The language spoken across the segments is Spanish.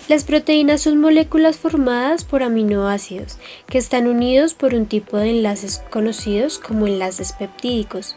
Las proteínas son moléculas formadas por aminoácidos que están unidos por un tipo de enlaces conocidos como enlaces peptídicos.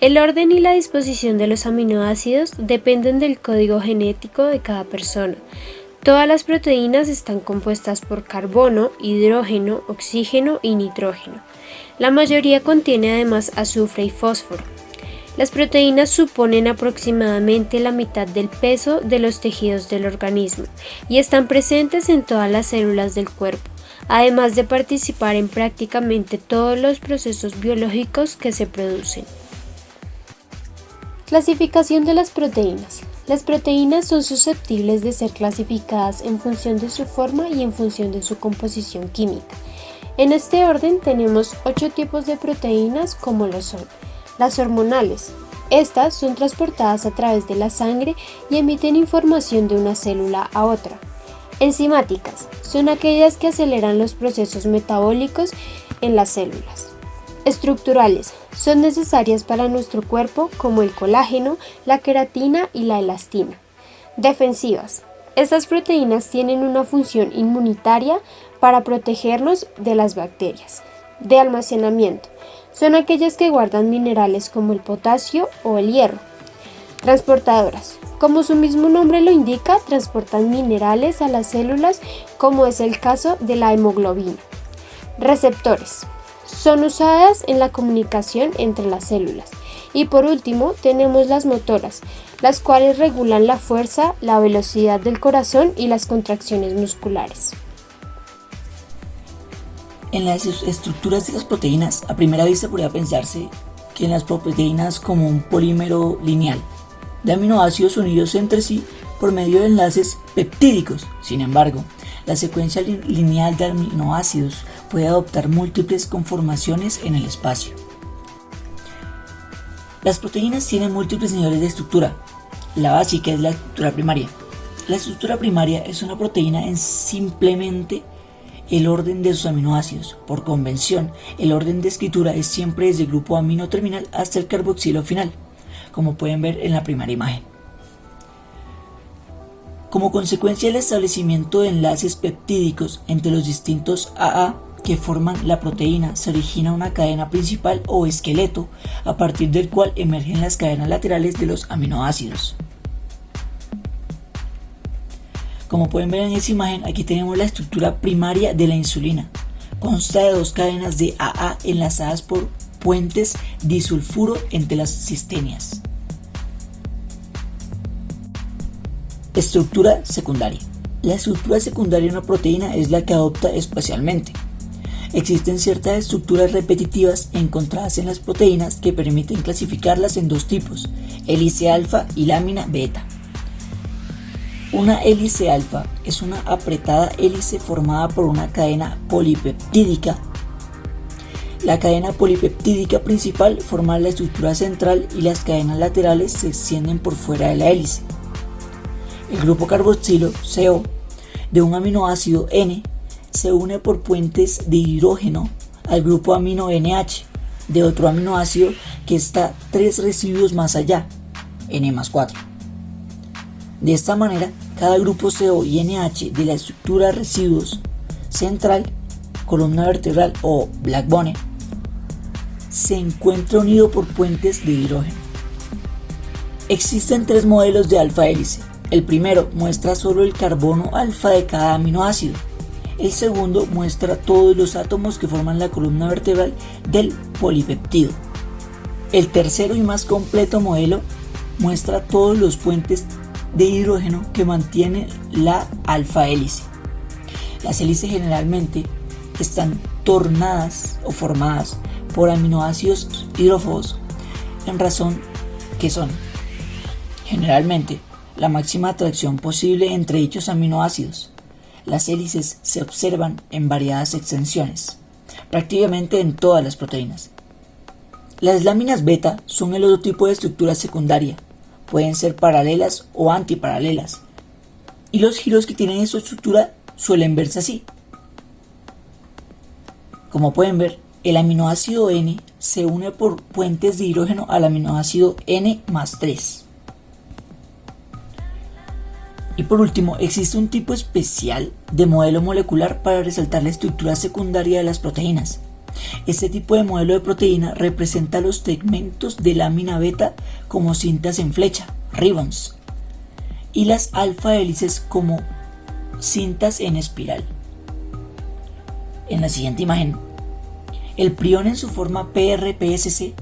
El orden y la disposición de los aminoácidos dependen del código genético de cada persona. Todas las proteínas están compuestas por carbono, hidrógeno, oxígeno y nitrógeno. La mayoría contiene además azufre y fósforo. Las proteínas suponen aproximadamente la mitad del peso de los tejidos del organismo y están presentes en todas las células del cuerpo, además de participar en prácticamente todos los procesos biológicos que se producen. Clasificación de las proteínas. Las proteínas son susceptibles de ser clasificadas en función de su forma y en función de su composición química. En este orden tenemos 8 tipos de proteínas como lo son: las hormonales. Estas son transportadas a través de la sangre y emiten información de una célula a otra. Enzimáticas. Son aquellas que aceleran los procesos metabólicos en las células. Estructurales. Son necesarias para nuestro cuerpo como el colágeno, la queratina y la elastina. Defensivas. Estas proteínas tienen una función inmunitaria para protegernos de las bacterias. De almacenamiento. Son aquellas que guardan minerales como el potasio o el hierro. Transportadoras. Como su mismo nombre lo indica, transportan minerales a las células, como es el caso de la hemoglobina. Receptores. Son usadas en la comunicación entre las células. Y por último, tenemos las motoras, las cuales regulan la fuerza, la velocidad del corazón y las contracciones musculares. En las estructuras de las proteínas, a primera vista podría pensarse que en las proteínas como un polímero lineal de aminoácidos unidos entre sí por medio de enlaces peptídicos. Sin embargo, la secuencia lineal de aminoácidos puede adoptar múltiples conformaciones en el espacio. Las proteínas tienen múltiples niveles de estructura. La básica es la estructura primaria. La estructura primaria es una proteína en simplemente el orden de sus aminoácidos. Por convención, el orden de escritura es siempre desde el grupo amino terminal hasta el carboxilo final, como pueden ver en la primera imagen. Como consecuencia del establecimiento de enlaces peptídicos entre los distintos AA que forman la proteína, se origina una cadena principal o esqueleto, a partir del cual emergen las cadenas laterales de los aminoácidos. Como pueden ver en esta imagen, aquí tenemos la estructura primaria de la insulina. Consta de 2 cadenas de AA enlazadas por puentes disulfuro entre las cisteinas. Estructura secundaria. La estructura secundaria de una proteína es la que adopta espacialmente. Existen ciertas estructuras repetitivas encontradas en las proteínas que permiten clasificarlas en 2 tipos: hélice alfa y lámina beta. Una hélice alfa es una apretada hélice formada por una cadena polipeptídica. La cadena polipeptídica principal forma la estructura central y las cadenas laterales se extienden por fuera de la hélice. El grupo carboxilo, CO, de un aminoácido N se une por puentes de hidrógeno al grupo amino NH de otro aminoácido que está 3 residuos más allá, N+4. De esta manera, cada grupo CO y NH de la estructura residuos central, columna vertebral o backbone, se encuentra unido por puentes de hidrógeno. Existen 3 modelos de alfa hélice. El primero muestra solo el carbono alfa de cada aminoácido. El segundo muestra todos los átomos que forman la columna vertebral del polipeptido. El tercero y más completo modelo muestra todos los puentes de hidrógeno que mantienen la alfa hélice. Las hélices generalmente están tornadas o formadas por aminoácidos hidrófobos, en razón que son generalmente la máxima atracción posible entre dichos aminoácidos. Las hélices se observan en variadas extensiones, prácticamente en todas las proteínas. Las láminas beta son el otro tipo de estructura secundaria. Pueden ser paralelas o antiparalelas, y los giros que tienen esta estructura suelen verse así. Como pueden ver, el aminoácido N se une por puentes de hidrógeno al aminoácido N+3. Y por último, existe un tipo especial de modelo molecular para resaltar la estructura secundaria de las proteínas. Este tipo de modelo de proteína representa los segmentos de lámina beta como cintas en flecha, ribbons, y las alfa hélices como cintas en espiral. En la siguiente imagen, el prión en su forma PRPSC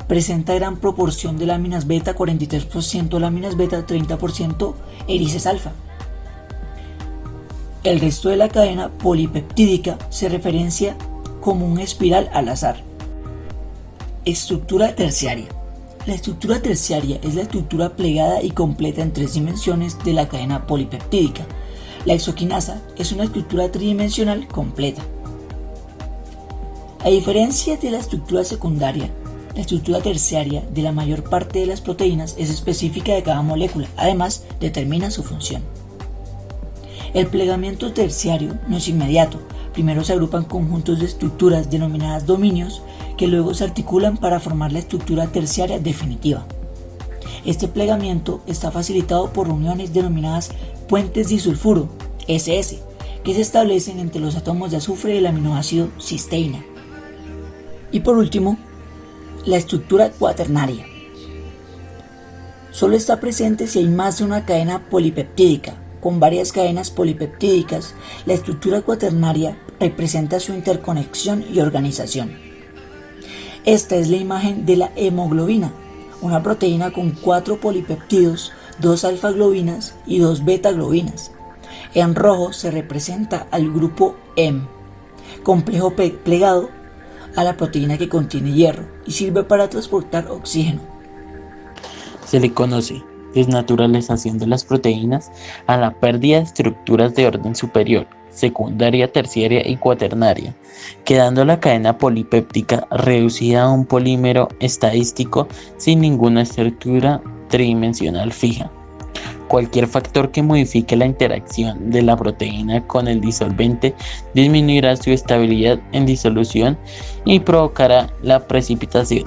presenta gran proporción de láminas beta, 43% láminas beta, 30% hélices alfa. El resto de la cadena polipeptídica se referencia como una espiral al azar. Estructura terciaria. La estructura terciaria es la estructura plegada y completa en 3 dimensiones de la cadena polipeptídica. La exoquinasa es una estructura tridimensional completa. A diferencia de la estructura secundaria, la estructura terciaria de la mayor parte de las proteínas es específica de cada molécula, además determina su función. El plegamiento terciario no es inmediato, primero se agrupan conjuntos de estructuras denominadas dominios que luego se articulan para formar la estructura terciaria definitiva. Este plegamiento está facilitado por uniones denominadas puentes disulfuro, SS, que se establecen entre los átomos de azufre del aminoácido cisteína. Y por último, la estructura cuaternaria. Solo está presente si hay más de una cadena polipeptídica. Con varias cadenas polipeptídicas, la estructura cuaternaria representa su interconexión y organización. Esta es la imagen de la hemoglobina, una proteína con 4 polipeptidos, 2 alfa-globinas y 2 beta-globinas. En rojo se representa al grupo M, complejo plegado a la proteína que contiene hierro y sirve para transportar oxígeno. Se le conoce desnaturalización de las proteínas a la pérdida de estructuras de orden superior, secundaria, terciaria y cuaternaria, quedando la cadena polipéptica reducida a un polímero estadístico sin ninguna estructura tridimensional fija. Cualquier factor que modifique la interacción de la proteína con el disolvente disminuirá su estabilidad en disolución y provocará la precipitación.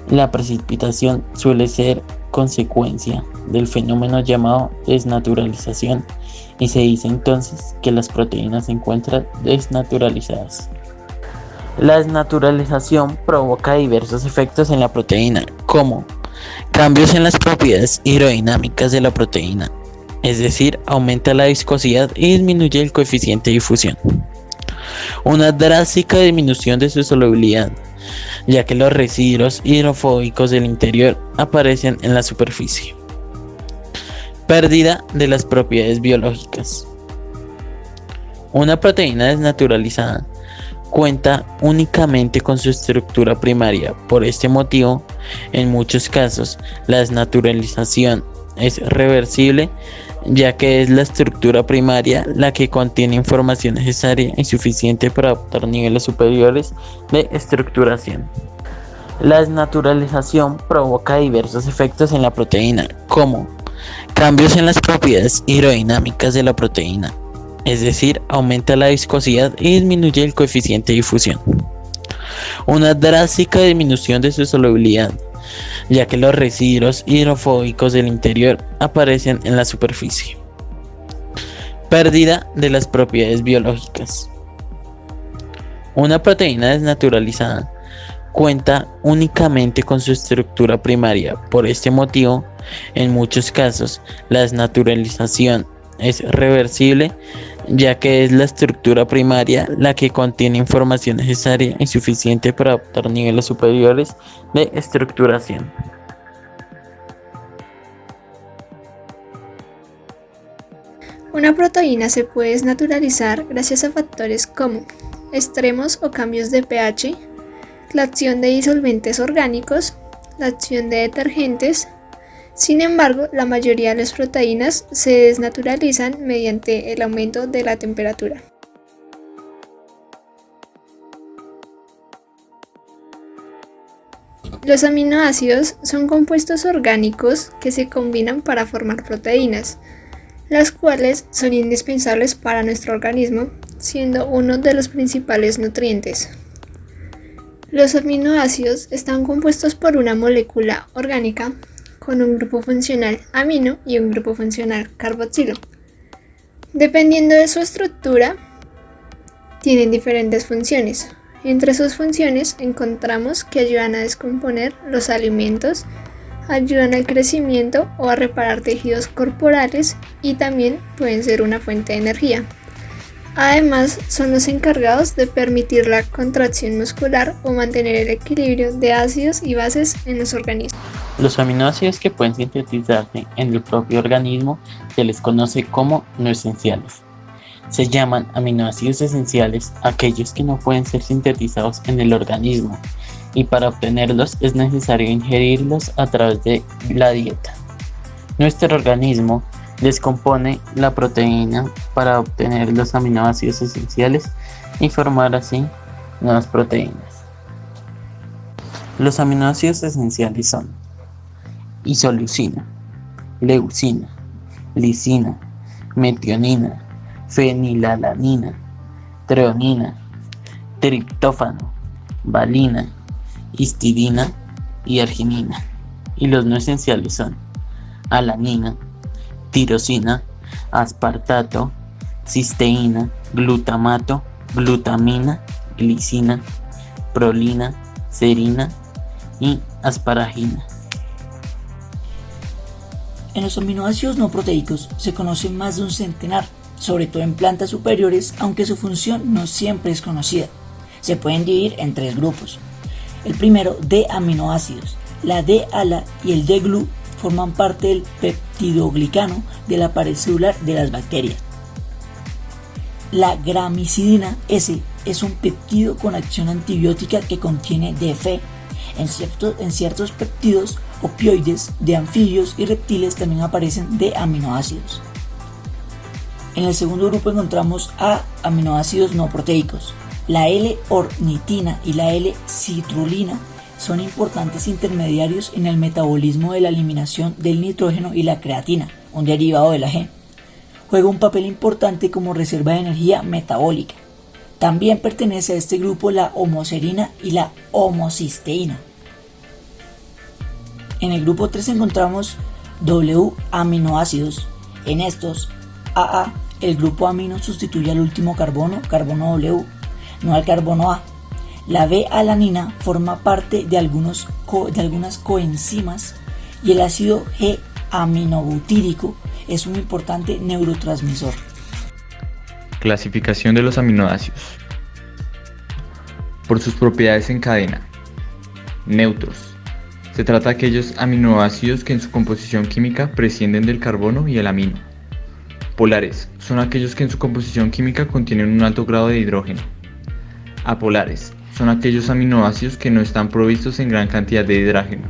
La precipitación suele ser consecuencia del fenómeno llamado desnaturalización y se dice entonces que las proteínas se encuentran desnaturalizadas. La desnaturalización provoca diversos efectos en la proteína, como cambios en las propiedades hidrodinámicas de la proteína, es decir, aumenta la viscosidad y disminuye el coeficiente de difusión. Una drástica disminución de su solubilidad, ya que los residuos hidrofóbicos del interior aparecen en la superficie. Pérdida de las propiedades biológicas. Una proteína desnaturalizada cuenta únicamente con su estructura primaria. Por este motivo, en muchos casos, la desnaturalización es reversible, ya que es la estructura primaria la que contiene información necesaria y suficiente para adoptar niveles superiores de estructuración. La desnaturalización provoca diversos efectos en la proteína, como cambios en las propiedades hidrodinámicas de la proteína, es decir, aumenta la viscosidad y disminuye el coeficiente de difusión. Una drástica disminución de su solubilidad, ya que los residuos hidrofóbicos del interior aparecen en la superficie. Pérdida de las propiedades biológicas. Una proteína desnaturalizada cuenta únicamente con su estructura primaria. Por este motivo, en muchos casos, la desnaturalización es reversible, ya que es la estructura primaria la que contiene información necesaria y suficiente para adoptar niveles superiores de estructuración. Una proteína se puede desnaturalizar gracias a factores como extremos o cambios de pH, la acción de disolventes orgánicos, la acción de detergentes. Sin embargo, la mayoría de las proteínas se desnaturalizan mediante el aumento de la temperatura. Los aminoácidos son compuestos orgánicos que se combinan para formar proteínas, las cuales son indispensables para nuestro organismo, siendo uno de los principales nutrientes. Los aminoácidos están compuestos por una molécula orgánica con un grupo funcional amino y un grupo funcional carboxilo. Dependiendo de su estructura, tienen diferentes funciones. Entre sus funciones encontramos que ayudan a descomponer los alimentos, ayudan al crecimiento o a reparar tejidos corporales y también pueden ser una fuente de energía. Además, son los encargados de permitir la contracción muscular o mantener el equilibrio de ácidos y bases en los organismos. Los aminoácidos que pueden sintetizarse en el propio organismo se les conoce como no esenciales. Se llaman aminoácidos esenciales aquellos que no pueden ser sintetizados en el organismo y para obtenerlos es necesario ingerirlos a través de la dieta. Nuestro organismo descompone la proteína para obtener los aminoácidos esenciales y formar así nuevas proteínas. Los aminoácidos esenciales son isoleucina, leucina, lisina, metionina, fenilalanina, treonina, triptófano, valina, histidina y arginina. Y los no esenciales son alanina, tirosina, aspartato, cisteína, glutamato, glutamina, glicina, prolina, serina y asparagina. En los aminoácidos no proteicos se conocen más de un centenar, sobre todo en plantas superiores, aunque su función no siempre es conocida. Se pueden dividir en 3 grupos. El primero, D-aminoácidos. La D-ala y el D-glu forman parte del peptidoglicano de la pared celular de las bacterias. La gramicidina S es un peptido con acción antibiótica que contiene DF. En ciertos péptidos opioides de anfibios y reptiles también aparecen D-aminoácidos. En el segundo grupo encontramos A aminoácidos no proteicos. La L-ornitina y la L-citrulina son importantes intermediarios en el metabolismo de la eliminación del nitrógeno y la creatina, un derivado de la G. Juega un papel importante como reserva de energía metabólica. También pertenece a este grupo la homoserina y la homocisteína. En el grupo 3 encontramos W aminoácidos. En estos, AA, el grupo amino sustituye al último carbono, carbono W, no al carbono A. La B-alanina forma parte de algunas coenzimas y el ácido G-aminobutírico es un importante neurotransmisor. Clasificación de los aminoácidos. Por sus propiedades en cadena. Neutros. Se trata de aquellos aminoácidos que en su composición química prescinden del carbono y el amino. Polares. Son aquellos que en su composición química contienen un alto grado de hidrógeno. Apolares. Son aquellos aminoácidos que no están provistos en gran cantidad de hidrógeno,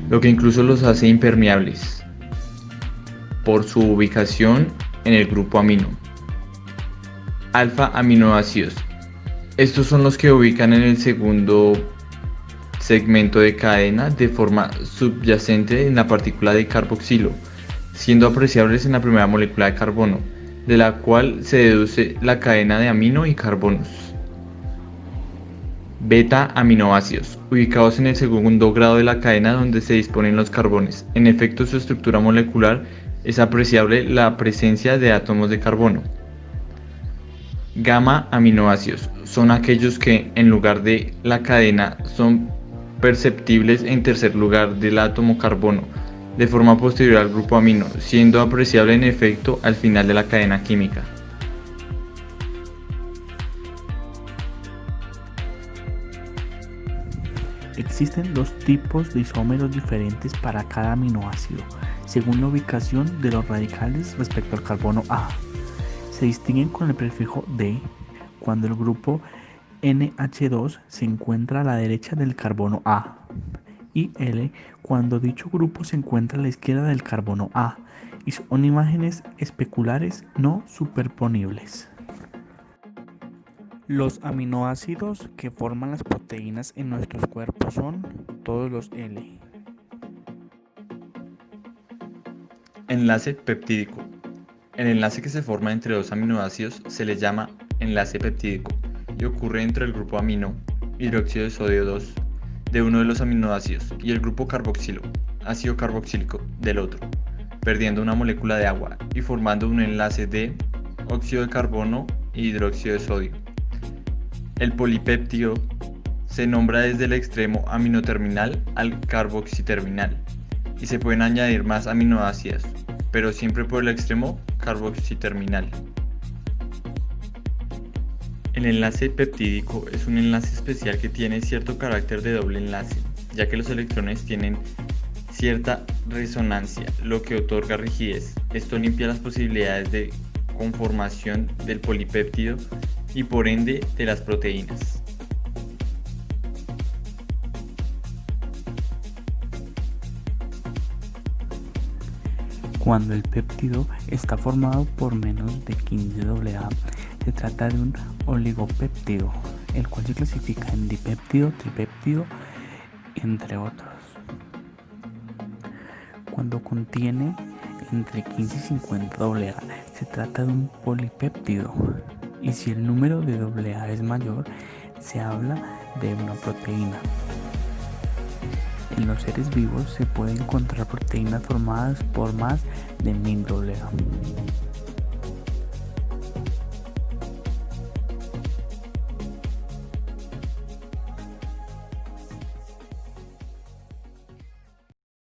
lo que incluso los hace impermeables por su ubicación en el grupo amino. Alfa aminoácidos. Estos son los que ubican en el segundo segmento de cadena de forma subyacente en la partícula de carboxilo, siendo apreciables en la primera molécula de carbono, de la cual se deduce la cadena de amino y carbonos. Beta aminoácidos, ubicados en el segundo grado de la cadena donde se disponen los carbones. En efecto, su estructura molecular es apreciable la presencia de átomos de carbono. Gamma aminoácidos, son aquellos que en lugar de la cadena son perceptibles en tercer lugar del átomo carbono, de forma posterior al grupo amino, siendo apreciable en efecto al final de la cadena química. Existen 2 tipos de isómeros diferentes para cada aminoácido, según la ubicación de los radicales respecto al carbono A. Se distinguen con el prefijo D cuando el grupo NH2 se encuentra a la derecha del carbono A y L cuando dicho grupo se encuentra a la izquierda del carbono A y son imágenes especulares no superponibles. Los aminoácidos que forman las proteínas en nuestros cuerpos son todos los L. Enlace peptídico. El enlace que se forma entre 2 aminoácidos se le llama enlace peptídico y ocurre entre el grupo amino, hidróxido de sodio 2, de uno de los aminoácidos y el grupo carboxilo. ácido carboxílico del otro, perdiendo una molécula de agua y formando un enlace de óxido de carbono e hidróxido de sodio. El polipéptido se nombra desde el extremo aminoterminal al carboxiterminal y se pueden añadir más aminoácidos, pero siempre por el extremo carboxiterminal. El enlace peptídico es un enlace especial que tiene cierto carácter de doble enlace, ya que los electrones tienen cierta resonancia, lo que otorga rigidez. Esto limpia las posibilidades de conformación del polipéptido y por ende de las proteínas. Cuando el péptido está formado por menos de 15 AA, se trata de un oligopéptido, el cual se clasifica en dipéptido, tripéptido, entre otros. Cuando contiene entre 15 y 50 AA, se trata de un polipéptido, y si el número de AA es mayor, se habla de una proteína. En los seres vivos se pueden encontrar proteínas formadas por más de 1000 AA.